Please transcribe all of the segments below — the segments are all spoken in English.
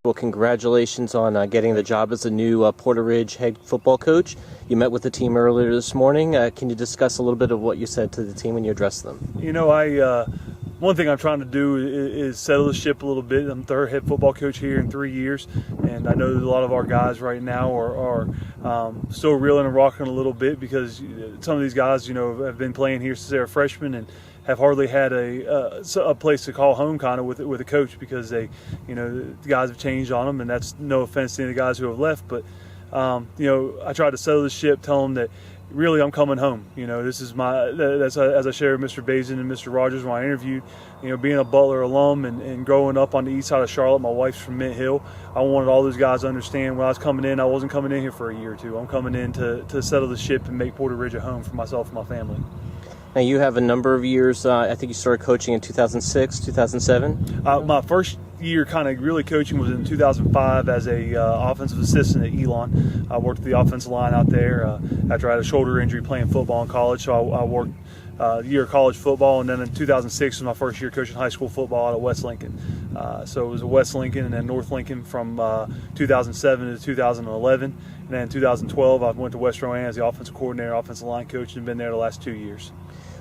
Well, congratulations on getting the job as the new Porter Ridge head football coach. You met with the team earlier this morning. Can you discuss a little bit of what you said to the team when you addressed them? One thing I'm trying to do is settle the ship a little bit. I'm third head football coach here in 3 years, and I know that a lot of our guys right now are still reeling and rocking a little bit because some of these guys, have been playing here since they were freshmen and have hardly had a place to call home kind of with a coach because the guys have changed on them, and that's no offense to any of the guys who have left, but I tried to settle the ship, tell them that really I'm coming home. This is that's as I shared with Mr. Bazin and Mr. Rogers when I interviewed, being a Butler alum and growing up on the east side of Charlotte, my wife's from Mint Hill, I wanted all those guys to understand when I was coming in, I wasn't coming in here for a year or two. I'm coming in to settle the ship and make Porter Ridge a home for myself and my family. Now, you have a number of years. I think you started coaching in 2006, 2007? My first year kind of really coaching was in 2005 as a offensive assistant at Elon. I worked the offensive line out there after I had a shoulder injury playing football in college, so I worked a year of college football, and then in 2006 was my first year coaching high school football out of West Lincoln. So it was at West Lincoln and then North Lincoln from 2007 to 2011. And then in 2012, I went to West Rowan as the offensive coordinator, offensive line coach, and been there the last 2 years.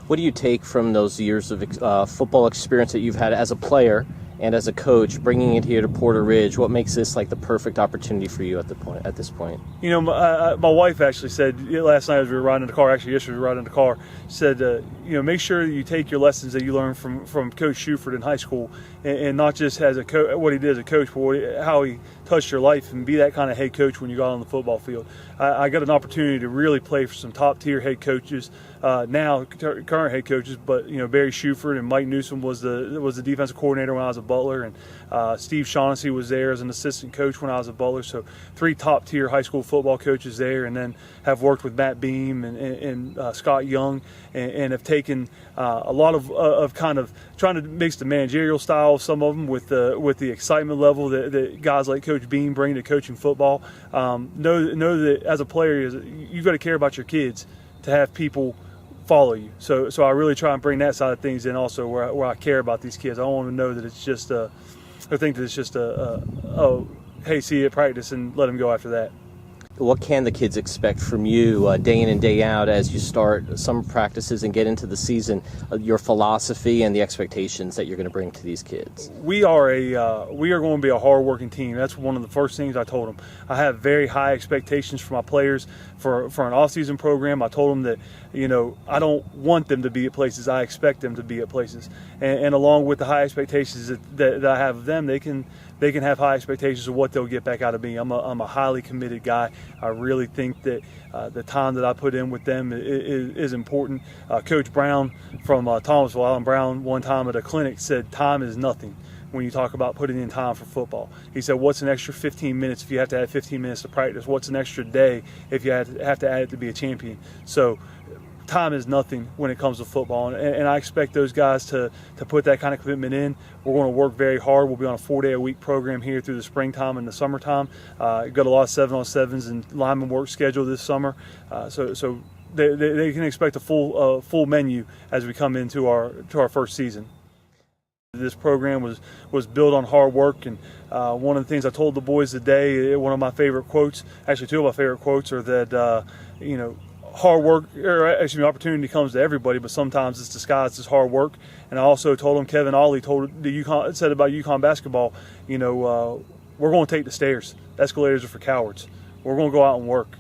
What do you take from those years of football experience that you've had as a player and as a coach, bringing it here to Porter Ridge? What makes this like the perfect opportunity for you at this point? My wife actually said last night as we were riding in the car, actually yesterday we were riding in the car, said, make sure that you take your lessons that you learned from Coach Shuford in high school, and not just as a what he did as a coach, but how he touched your life, and be that kind of head coach when you got on the football field. I got an opportunity to really play for some top-tier head coaches, now current head coaches, but Barry Shuford and Mike Newsom was the defensive coordinator when I was a Butler, and Steve Shaughnessy was there as an assistant coach when I was a Butler. So 3 top-tier high school football coaches there, and then have worked with Matt Beam and Scott Young, and have taken a lot of kind of trying to mix the managerial style of some of them with the excitement level that guys like Coach Beam bring to coaching football. Know that as a player, you've got to care about your kids to have people follow you. So I really try and bring that side of things in also, where I care about these kids. I don't want them to know that it's just I think that it's just hey, see you at practice and let them go after that. What can the kids expect from you day in and day out as you start summer practices and get into the season, your philosophy and the expectations that you're going to bring to these kids? We are going to be a hard-working team. That's one of the first things I told them. I have very high expectations for my players for an off-season program. I told them that, I don't want them to be at places. I expect them to be at places. And along with the high expectations that I have of them, they can have high expectations of what they'll get back out of me. I'm a highly committed guy. I really think that the time that I put in with them is important. Coach Brown from Thomasville, Alan Brown, one time at a clinic said time is nothing when you talk about putting in time for football. He said, what's an extra 15 minutes if you have to add 15 minutes to practice? What's an extra day if you have to add it to be a champion? So time is nothing when it comes to football, and I expect those guys to put that kind of commitment in. We're going to work very hard. We'll be on a 4-day-a-week program here through the springtime and the summertime. Got a lot of 7-on-7s and lineman work scheduled this summer, so they can expect a full menu as we come into our first season. This program was built on hard work, and one of the things I told the boys today, one of my favorite quotes, actually 2 of my favorite quotes, are that hard work, or actually opportunity comes to everybody, but sometimes it's disguised as hard work. And I also told him, Kevin Ollie said about UConn basketball, we're going to take the stairs. Escalators are for cowards. We're going to go out and work.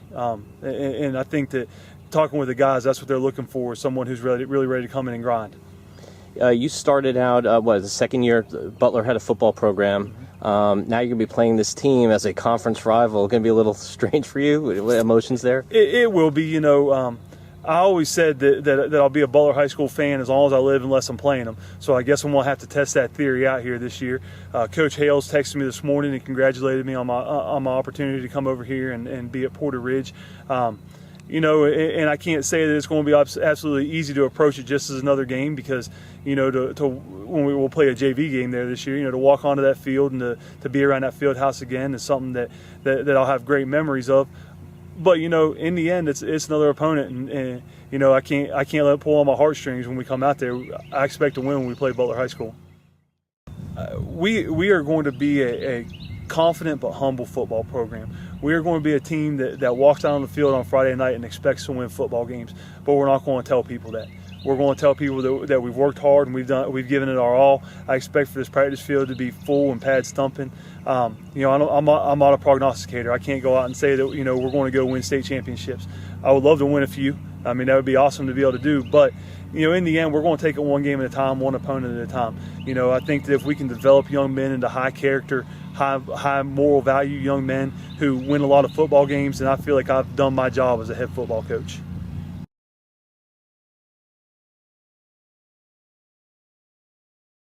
And I think that talking with the guys, that's what they're looking for, is someone who's really ready to come in and grind. You started out, the second year Butler had a football program. Now you're going to be playing this team as a conference rival. Going to be a little strange for you? Emotions there? It will be. I always said that I'll be a Butler High School fan as long as I live, unless I'm playing them. So I guess I'm going to have to test that theory out here this year. Coach Hales texted me this morning and congratulated me on my opportunity to come over here and be at Porter Ridge. And I can't say that it's going to be absolutely easy to approach it just as another game, because, when we will play a JV game there this year, to walk onto that field and to be around that field house again is something that I'll have great memories of. But, in the end, it's another opponent, and I can't let it pull on my heartstrings when we come out there. I expect to win when we play Butler High School. We are going to be a confident but humble football program. We are going to be a team that walks out on the field on Friday night and expects to win football games, but we're not going to tell people that. We're going to tell people that we've worked hard and we've given it our all. I expect for this practice field to be full and pads thumping. I'm not a prognosticator. I can't go out and say that we're going to go win state championships. I would love to win a few. I mean, that would be awesome to be able to do. But in the end, we're going to take it one game at a time, one opponent at a time. I think that if we can develop young men into high character, high moral value young men who win a lot of football games, then I feel like I've done my job as a head football coach.